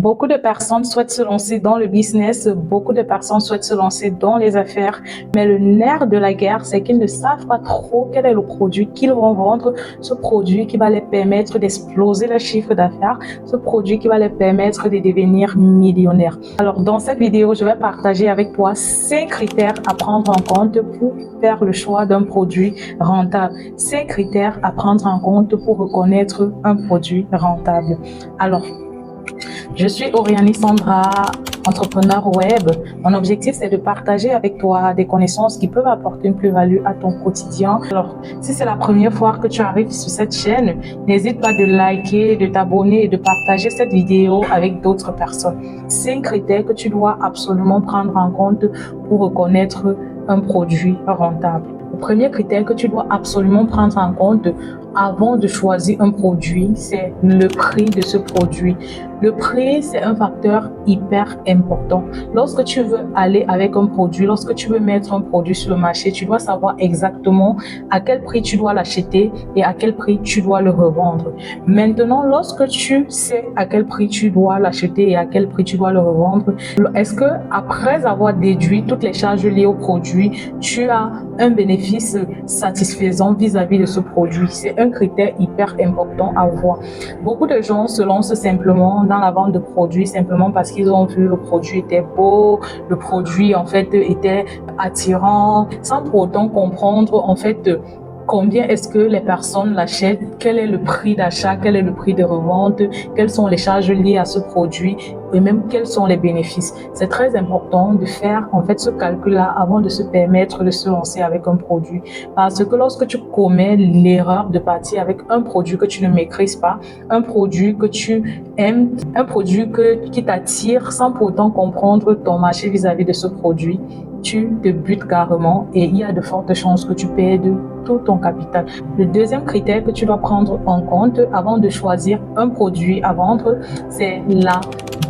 Beaucoup de personnes souhaitent se lancer dans le business, beaucoup de personnes souhaitent se lancer dans les affaires, mais le nerf de la guerre, c'est qu'ils ne savent pas trop quel est le produit qu'ils vont vendre, ce produit qui va les permettre d'exploser le chiffre d'affaires, ce produit qui va les permettre de devenir millionnaires. Alors, dans cette vidéo, je vais partager avec toi 5 critères à prendre en compte pour faire le choix d'un produit rentable. 5 critères à prendre en compte pour reconnaître un produit rentable. Alors, je suis Oriani Sandra, entrepreneur web. Mon objectif, c'est de partager avec toi des connaissances qui peuvent apporter une plus-value à ton quotidien. Alors, si c'est la première fois que tu arrives sur cette chaîne, n'hésite pas de liker, de t'abonner et de partager cette vidéo avec d'autres personnes. 5 critères que tu dois absolument prendre en compte pour reconnaître un produit rentable. Le premier critère que tu dois absolument prendre en compte avant de choisir un produit, c'est le prix de ce produit. Le prix, c'est un facteur hyper important. Lorsque tu veux aller avec un produit, lorsque tu veux mettre un produit sur le marché, tu dois savoir exactement à quel prix tu dois l'acheter et à quel prix tu dois le revendre. Maintenant, lorsque tu sais à quel prix tu dois l'acheter et à quel prix tu dois le revendre, est-ce que après avoir déduit toutes les charges liées au produit, tu as un bénéfice satisfaisant vis-à-vis de ce produit? C'est un critère hyper important à voir. Beaucoup de gens se lancent simplement dans la vente de produits simplement parce qu'ils ont vu le produit était beau, le produit en fait était attirant, sans pour autant comprendre en fait combien est-ce que les personnes l'achètent, quel est le prix d'achat, quel est le prix de revente, quelles sont les charges liées à ce produit et même quels sont les bénéfices. C'est très important de faire en fait ce calcul-là avant de se permettre de se lancer avec un produit. Parce que lorsque tu commets l'erreur de partir avec un produit que tu ne maîtrises pas, un produit que tu aimes, un produit qui t'attire sans pour autant comprendre ton marché vis-à-vis de ce produit, tu te butes carrément et il y a de fortes chances que tu perdes tout ton capital. Le deuxième critère que tu dois prendre en compte avant de choisir un produit à vendre, c'est la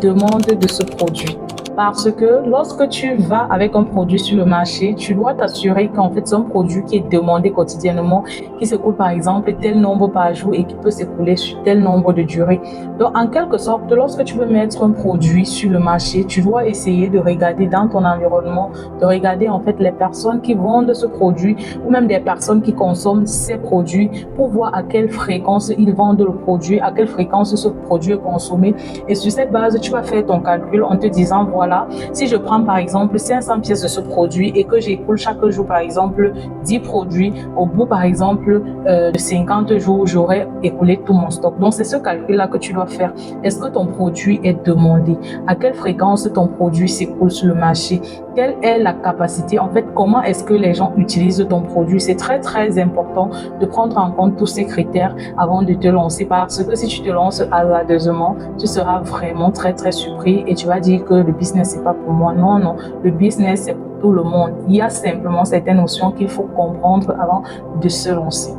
demande de ce produit. Parce que lorsque tu vas avec un produit sur le marché, tu dois t'assurer qu'en fait c'est un produit qui est demandé quotidiennement, qui s'écoule par exemple tel nombre par jour et qui peut s'écouler sur tel nombre de durées. Donc en quelque sorte, lorsque tu veux mettre un produit sur le marché, tu dois essayer de regarder dans ton environnement, de regarder en fait les personnes qui vendent ce produit ou même des personnes qui consomment ces produits pour voir à quelle fréquence ils vendent le produit, à quelle fréquence ce produit est consommé. Et sur cette base, tu vas faire ton calcul en te disant voilà, si je prends par exemple 500 pièces de ce produit et que j'écoule chaque jour par exemple 10 produits, au bout par exemple de 50 jours, j'aurai écoulé tout mon stock. Donc c'est ce calcul-là que tu dois faire. Est-ce que ton produit est demandé? À quelle fréquence ton produit s'écoule sur le marché? Quelle est la capacité? En fait, comment est-ce que les gens utilisent ton produit? C'est très très important de prendre en compte tous ces critères avant de te lancer, parce que si tu te lances hasardeusement, tu seras vraiment très très surpris et tu vas dire que le business c'est pas pour moi. Non, non, le business c'est pour tout le monde. Il y a simplement certaines notions qu'il faut comprendre avant de se lancer.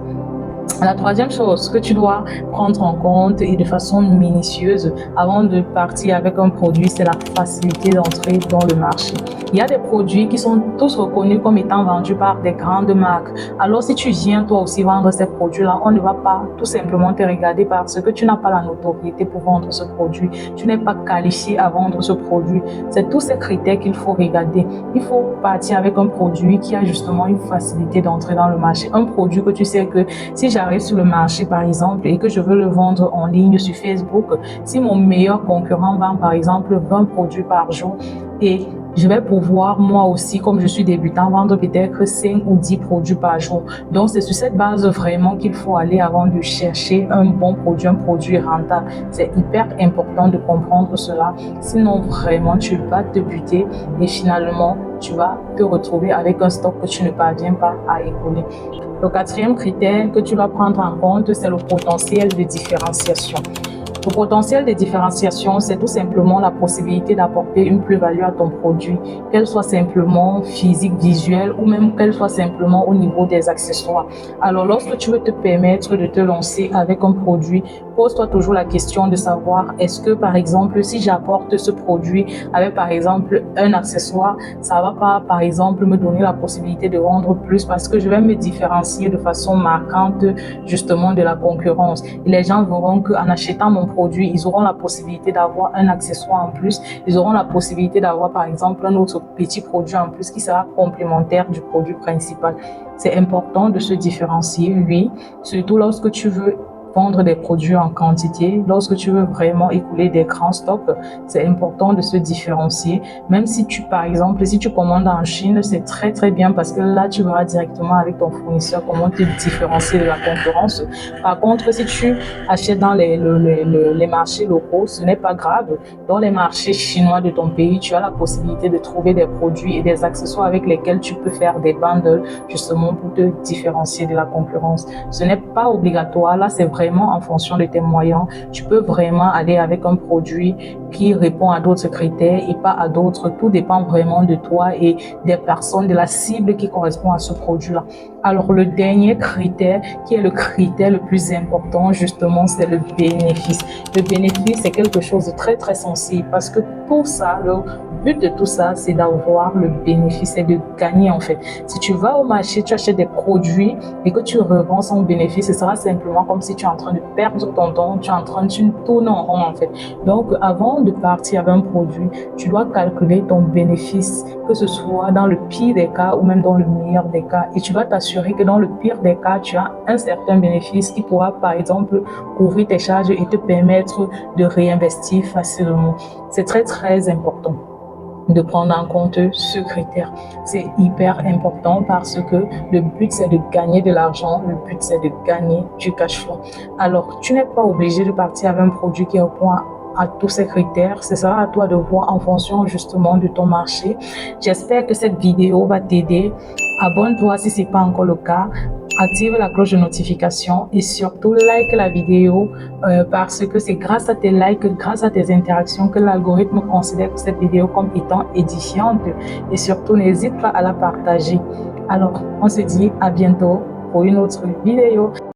La troisième chose que tu dois prendre en compte et de façon minutieuse avant de partir avec un produit, c'est la facilité d'entrer dans le marché. Il y a des produits qui sont tous reconnus comme étant vendus par des grandes marques. Alors si tu viens toi aussi vendre ces produits-là, on ne va pas tout simplement te regarder parce que tu n'as pas la notoriété pour vendre ce produit. Tu n'es pas qualifié à vendre ce produit. C'est tous ces critères qu'il faut regarder. Il faut partir avec un produit qui a justement une facilité d'entrer dans le marché. Un produit que tu sais que si j'arrive sur le marché par exemple et que je veux le vendre en ligne sur Facebook, si mon meilleur concurrent vend par exemple 20 produits par jour et je vais pouvoir moi aussi, comme je suis débutant, vendre peut-être 5 ou 10 produits par jour. Donc c'est sur cette base vraiment qu'il faut aller avant de chercher un bon produit, un produit rentable. C'est hyper important de comprendre cela, sinon vraiment tu vas te buter et finalement tu vas te retrouver avec un stock que tu ne parviens pas à écouler. Le quatrième critère que tu dois prendre en compte, c'est le potentiel de différenciation. Le potentiel de différenciation, c'est tout simplement la possibilité d'apporter une plus-value à ton produit, qu'elle soit simplement physique, visuelle ou même qu'elle soit simplement au niveau des accessoires. Alors, lorsque tu veux te permettre de te lancer avec un produit pose-toi toujours la question de savoir est-ce que par exemple si j'apporte ce produit avec par exemple un accessoire, ça va pas par exemple me donner la possibilité de vendre plus parce que je vais me différencier de façon marquante justement de la concurrence. Et les gens verront qu'en achetant mon produit, ils auront la possibilité d'avoir un accessoire en plus, ils auront la possibilité d'avoir par exemple un autre petit produit en plus qui sera complémentaire du produit principal. C'est important de se différencier, oui, surtout lorsque tu veux vendre des produits en quantité. Lorsque tu veux vraiment écouler des grands stocks, c'est important de se différencier. Même si par exemple, si tu commandes en Chine, c'est très bien parce que là, tu verras directement avec ton fournisseur comment te différencier de la concurrence. Par contre, si tu achètes dans les marchés locaux, ce n'est pas grave. Dans les marchés chinois de ton pays, tu as la possibilité de trouver des produits et des accessoires avec lesquels tu peux faire des bundles justement pour te différencier de la concurrence. Ce n'est pas obligatoire. Là, c'est vraiment en fonction de tes moyens. Tu peux vraiment aller avec un produit qui répond à d'autres critères et pas à d'autres. Tout dépend vraiment de toi et des personnes, de la cible qui correspond à ce produit-là. Alors, le dernier critère, qui est le critère le plus important, justement, c'est le bénéfice. Le bénéfice, c'est quelque chose de très sensible parce que tout ça, le but de tout ça, c'est d'avoir le bénéfice et de gagner en fait. Si tu vas au marché, tu achètes des produits et que tu revends sans bénéfice, ce sera simplement comme si tu es en train de perdre ton temps, tu es en train de tourner en rond en fait. Donc, avant de partir avec un produit, tu dois calculer ton bénéfice, que ce soit dans le pire des cas ou même dans le meilleur des cas. Et tu dois t'assurer que dans le pire des cas, tu as un certain bénéfice qui pourra par exemple couvrir tes charges et te permettre de réinvestir facilement. C'est très important de prendre en compte ce critère. C'est hyper important parce que le but, c'est de gagner de l'argent. Le but, c'est de gagner du cash flow. Alors, tu n'es pas obligé de partir avec un produit qui répond à tous ces critères. Ce sera à toi de voir en fonction justement de ton marché. J'espère que cette vidéo va t'aider. Abonne-toi si ce n'est pas encore le cas. Active la cloche de notification et surtout like la vidéo parce que c'est grâce à tes likes, grâce à tes interactions que l'algorithme considère cette vidéo comme étant édifiante et surtout n'hésite pas à la partager. Alors, on se dit à bientôt pour une autre vidéo.